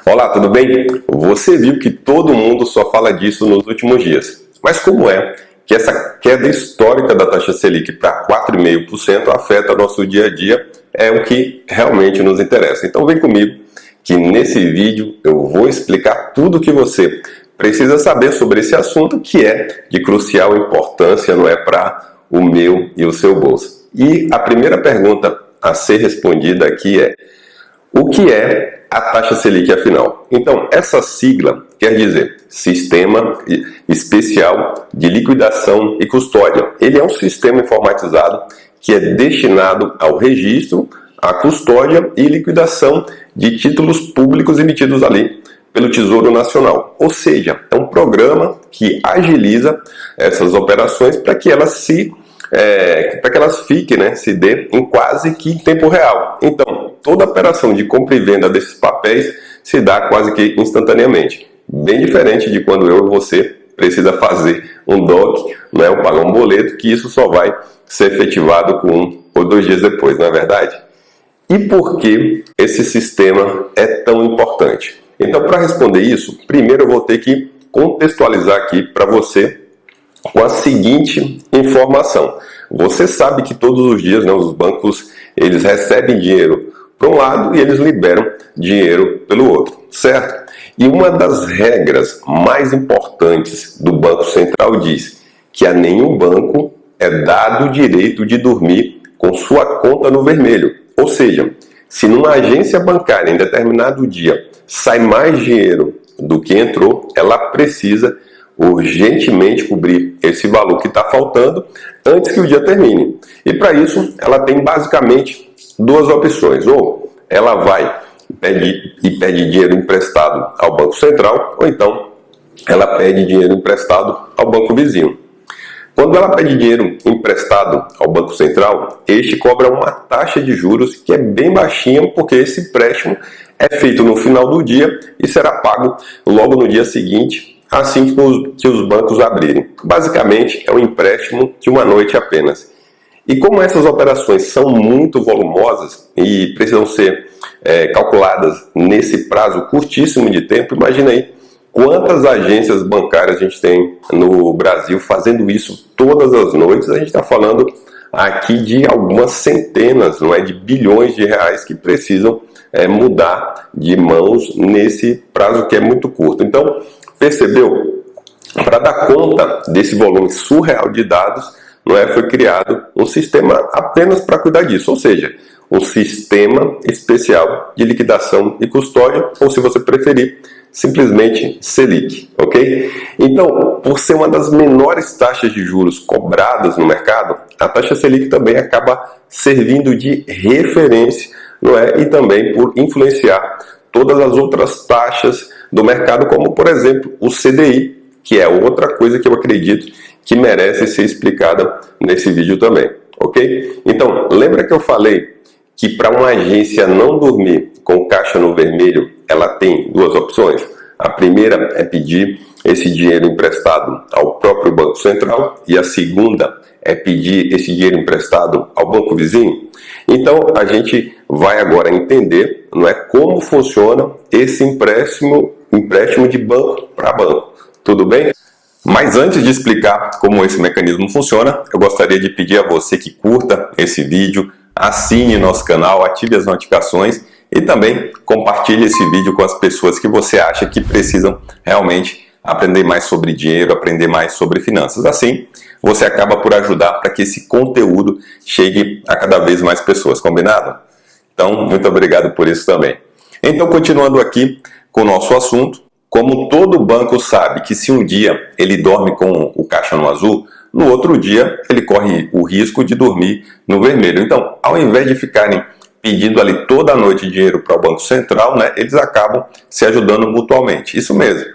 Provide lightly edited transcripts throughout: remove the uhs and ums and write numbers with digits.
Olá, tudo bem? Você viu que todo mundo só fala disso nos últimos dias. Mas como é que essa queda histórica da taxa Selic para 4,5% afeta nosso dia a dia? É o que realmente nos interessa. Então vem comigo que nesse vídeo eu vou explicar tudo o que você precisa saber sobre esse assunto, que é de crucial importância, não é, para o meu e o seu bolso. E a primeira pergunta a ser respondida aqui é: o que é a taxa Selic, afinal? Então, essa sigla quer dizer Sistema Especial de Liquidação e Custódia. Ele é um sistema informatizado que é destinado ao registro, à custódia e liquidação de títulos públicos emitidos ali pelo Tesouro Nacional. Ou seja, é um programa que agiliza essas operações para que elas fiquem, se dê em quase que tempo real. Então, toda operação de compra e venda desses papéis se dá quase que instantaneamente. Bem diferente de quando eu e você precisa fazer um DOC, ou pagar um boleto, que isso só vai ser efetivado com 1 ou 2 dias depois, não é verdade? E por que esse sistema é tão importante? Então, para responder isso, primeiro eu vou ter que contextualizar aqui para você com a seguinte informação. Você sabe que todos os dias os bancos eles recebem dinheiro para um lado e eles liberam dinheiro pelo outro, certo? E uma das regras mais importantes do Banco Central diz que a nenhum banco é dado o direito de dormir com sua conta no vermelho. Ou seja, se numa agência bancária em determinado dia sai mais dinheiro do que entrou, ela precisa urgentemente cobrir esse valor que está faltando antes que o dia termine. E para isso, ela tem basicamente 2 opções. Ou ela vai pede dinheiro emprestado ao Banco Central, ou então ela pede dinheiro emprestado ao banco vizinho. Quando ela pede dinheiro emprestado ao Banco Central, este cobra uma taxa de juros que é bem baixinha, porque esse empréstimo é feito no final do dia e será pago logo no dia seguinte, assim que os bancos abrirem. Basicamente, é um empréstimo de uma noite apenas. E como essas operações são muito volumosas e precisam ser calculadas nesse prazo curtíssimo de tempo, imagina aí quantas agências bancárias a gente tem no Brasil fazendo isso todas as noites. A gente está falando aqui de algumas centenas, de bilhões de reais que precisam mudar de mãos nesse prazo que é muito curto. Então, percebeu? Para dar conta desse volume surreal de dados, foi criado um sistema apenas para cuidar disso, ou seja, um sistema especial de liquidação e custódia, ou se você preferir, simplesmente Selic, ok? Então, por ser uma das menores taxas de juros cobradas no mercado, a taxa Selic também acaba servindo de referência, e também por influenciar todas as outras taxas do mercado, como por exemplo o CDI, que é outra coisa que eu acredito que merece ser explicada nesse vídeo também, ok? Então, lembra que eu falei que para uma agência não dormir com caixa no vermelho, ela tem 2 opções? A primeira é pedir esse dinheiro emprestado ao próprio Banco Central e a segunda é pedir esse dinheiro emprestado ao banco vizinho. Então, a gente vai agora entender, como funciona esse empréstimo de banco para banco. Tudo bem? Mas antes de explicar como esse mecanismo funciona, eu gostaria de pedir a você que curta esse vídeo, assine nosso canal, ative as notificações e também compartilhe esse vídeo com as pessoas que você acha que precisam realmente aprender mais sobre dinheiro, aprender mais sobre finanças. Assim, você acaba por ajudar para que esse conteúdo chegue a cada vez mais pessoas, combinado? Então, muito obrigado por isso também. Então, continuando aqui com o nosso assunto, como todo banco sabe que se um dia ele dorme com o caixa no azul, no outro dia ele corre o risco de dormir no vermelho. Então, ao invés de ficarem pedindo ali toda a noite dinheiro para o Banco Central, eles acabam se ajudando mutuamente. Isso mesmo,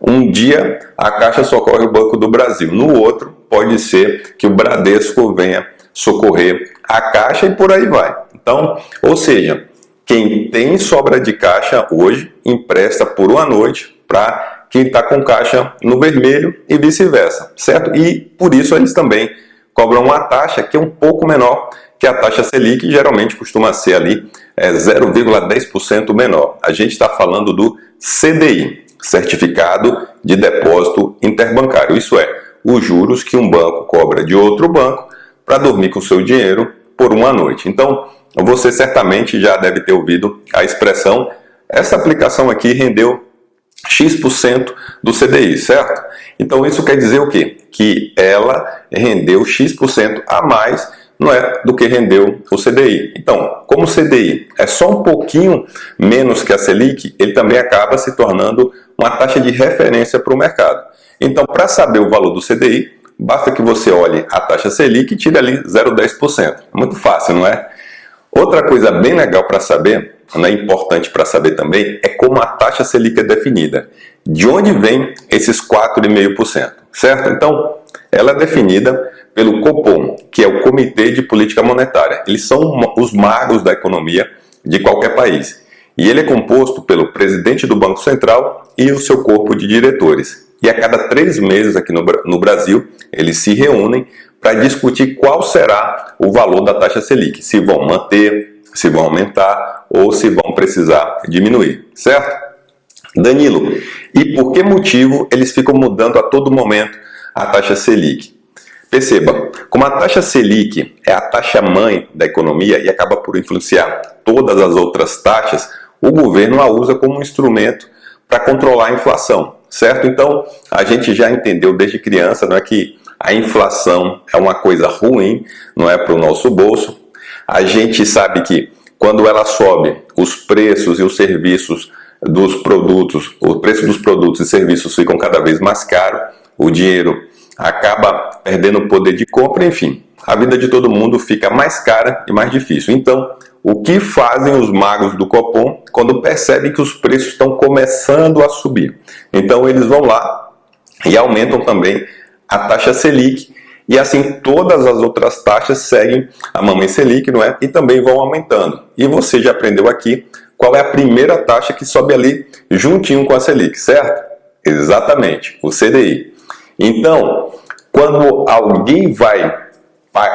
Um dia a Caixa socorre o Banco do Brasil, no outro pode ser que o Bradesco venha socorrer a Caixa e por aí vai. Então, ou seja, quem tem sobra de caixa hoje empresta por uma noite para quem está com caixa no vermelho e vice-versa, certo? E por isso eles também cobram uma taxa que é um pouco menor que a taxa Selic geralmente costuma ser ali 0,10% menor. A gente está falando do CDI, Certificado de Depósito Interbancário. Isso é, os juros que um banco cobra de outro banco para dormir com o seu dinheiro por uma noite. Então, você certamente já deve ter ouvido a expressão: essa aplicação aqui rendeu X% do CDI, certo? Então isso quer dizer o quê? Que ela rendeu X% a mais, não é, do que rendeu o CDI. Então, como o CDI é só um pouquinho menos que a Selic, ele também acaba se tornando uma taxa de referência para o mercado. Então, para saber o valor do CDI, basta que você olhe a taxa Selic e tire ali 0,10%. Muito fácil, não é? Outra coisa bem legal para saber, importante para saber também, é como a taxa Selic é definida. De onde vem esses 4,5%, certo? Então, ela é definida pelo Copom, que é o Comitê de Política Monetária. Eles são os magos da economia de qualquer país. E ele é composto pelo presidente do Banco Central e o seu corpo de diretores. E a cada 3 meses aqui no Brasil, eles se reúnem para discutir qual será o valor da taxa Selic, se vão manter, se vão aumentar ou se vão precisar diminuir, certo? Danilo, e por que motivo eles ficam mudando a todo momento a taxa Selic? Perceba, como a taxa Selic é a taxa mãe da economia e acaba por influenciar todas as outras taxas, o governo a usa como um instrumento para controlar a inflação, certo? Então, a gente já entendeu desde criança, não é, que a inflação é uma coisa ruim, não é, para o nosso bolso. A gente sabe que quando ela sobe, os preços e os serviços dos produtos, o preço dos produtos e serviços ficam cada vez mais caros, o dinheiro acaba perdendo o poder de compra, enfim, a vida de todo mundo fica mais cara e mais difícil. Então, o que fazem os magos do Copom quando percebem que os preços estão começando a subir? Então, eles vão lá e aumentam também a taxa Selic, e assim todas as outras taxas seguem a mamãe Selic, não é? E também vão aumentando. E você já aprendeu aqui qual é a primeira taxa que sobe ali juntinho com a Selic, certo? Exatamente, o CDI. Então, quando alguém vai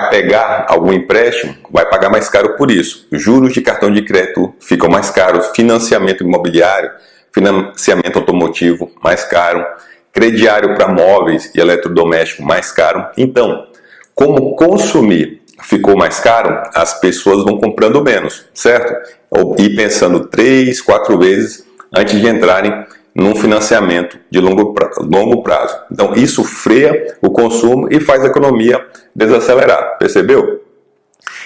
pegar algum empréstimo, vai pagar mais caro por isso. Juros de cartão de crédito ficam mais caros, financiamento imobiliário, financiamento automotivo mais caro, crediário para móveis e eletrodoméstico mais caro. Então, como consumir ficou mais caro, as pessoas vão comprando menos, certo? E pensando 3, 4 vezes antes de entrarem num financiamento de longo prazo. Então, isso freia o consumo e faz a economia desacelerar, percebeu?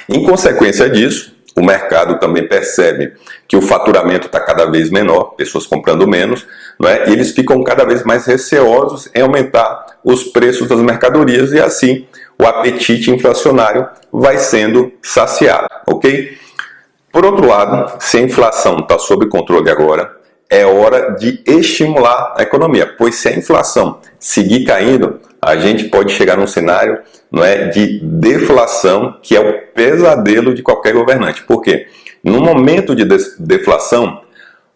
Em consequência disso, o mercado também percebe que o faturamento está cada vez menor, pessoas comprando menos, não é? E eles ficam cada vez mais receosos em aumentar os preços das mercadorias e assim o apetite inflacionário vai sendo saciado, ok? Por outro lado, se a inflação está sob controle agora, é hora de estimular a economia, pois se a inflação seguir caindo, a gente pode chegar num cenário, não é, de deflação, que é o pesadelo de qualquer governante. Por quê? No momento de deflação,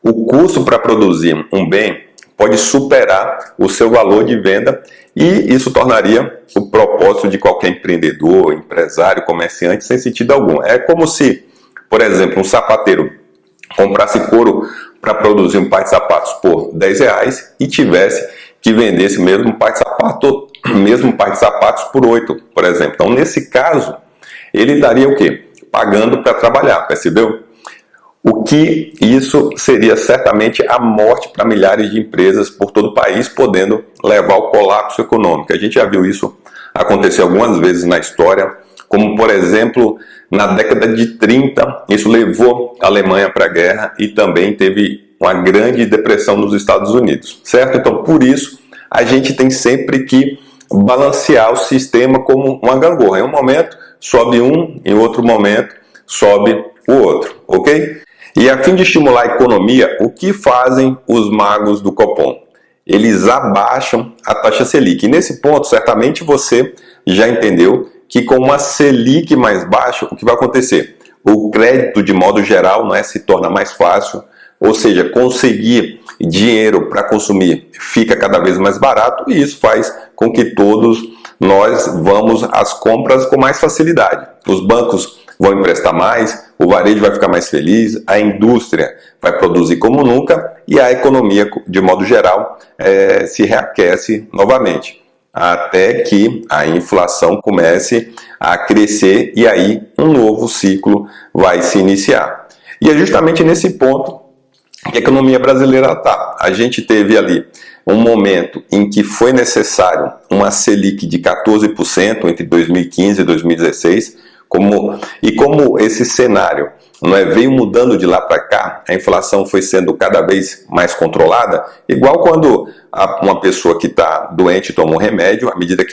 o custo para produzir um bem pode superar o seu valor de venda e isso tornaria o propósito de qualquer empreendedor, empresário, comerciante sem sentido algum. É como se, por exemplo, um sapateiro comprasse couro para produzir um par de sapatos por R$10 e tivesse que vender esse mesmo par de sapatos por 8, por exemplo. Então, nesse caso, ele daria o quê? Pagando para trabalhar, percebeu? O que isso seria certamente a morte para milhares de empresas por todo o país, podendo levar ao colapso econômico. A gente já viu isso acontecer algumas vezes na história, como, por exemplo, na década de 30, isso levou a Alemanha para a guerra e também teve uma grande depressão nos Estados Unidos, certo? Então, por isso, a gente tem sempre que balancear o sistema como uma gangorra. Em um momento, sobe um, em outro momento, sobe o outro, ok? E a fim de estimular a economia, o que fazem os magos do Copom? Eles abaixam a taxa Selic. E nesse ponto, certamente você já entendeu que com uma Selic mais baixa, o que vai acontecer? O crédito, de modo geral, não é, se torna mais fácil, ou seja, conseguir dinheiro para consumir fica cada vez mais barato e isso faz com que todos nós vamos às compras com mais facilidade. Os bancos vão emprestar mais, o varejo vai ficar mais feliz, a indústria vai produzir como nunca e a economia, de modo geral, se reaquece novamente, até que a inflação comece a crescer e aí um novo ciclo vai se iniciar. E é justamente nesse ponto que a economia brasileira está. A gente teve ali um momento em que foi necessário uma Selic de 14% entre 2015 e 2016, como esse cenário veio mudando de lá para cá, a inflação foi sendo cada vez mais controlada, igual quando uma pessoa que está doente toma um remédio, à medida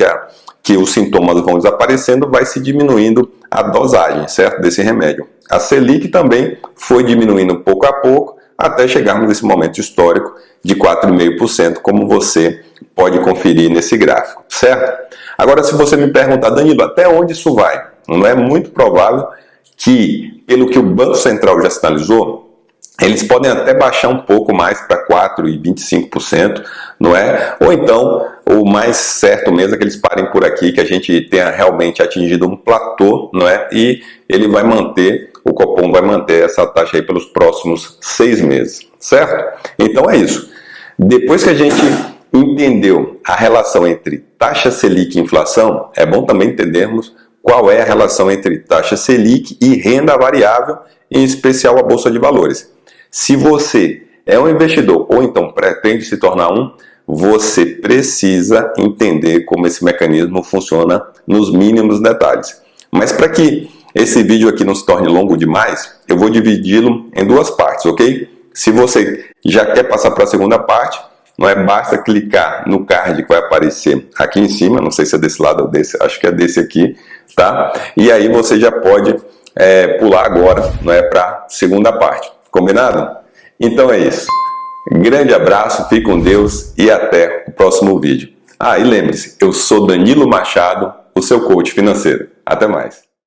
que os sintomas vão desaparecendo, vai se diminuindo a dosagem, certo, desse remédio. A Selic também foi diminuindo pouco a pouco, até chegarmos nesse momento histórico de 4,5%, como você pode conferir nesse gráfico, certo? Agora, se você me perguntar, Danilo, até onde isso vai? Não é muito provável que, pelo que o Banco Central já sinalizou, eles podem até baixar um pouco mais para 4,25%, não é? Ou então, o mais certo mesmo é que eles parem por aqui, que a gente tenha realmente atingido um platô, não é? E ele vai manter, o Copom vai manter essa taxa aí pelos próximos 6 meses, certo? Então é isso. Depois que a gente entendeu a relação entre taxa Selic e inflação, é bom também entendermos qual é a relação entre taxa Selic e renda variável, em especial a Bolsa de Valores. Se você é um investidor ou então pretende se tornar um, você precisa entender como esse mecanismo funciona nos mínimos detalhes. Mas para que esse vídeo aqui não se torne longo demais, eu vou dividi-lo em 2 partes, ok? Se você já quer passar para a segunda parte, basta clicar no card que vai aparecer aqui em cima, não sei se é desse lado ou desse, acho que é desse aqui, tá? E aí você já pode pular agora para a segunda parte, combinado? Então é isso. Grande abraço, fique com Deus e até o próximo vídeo. E lembre-se, eu sou Danilo Machado, o seu coach financeiro. Até mais.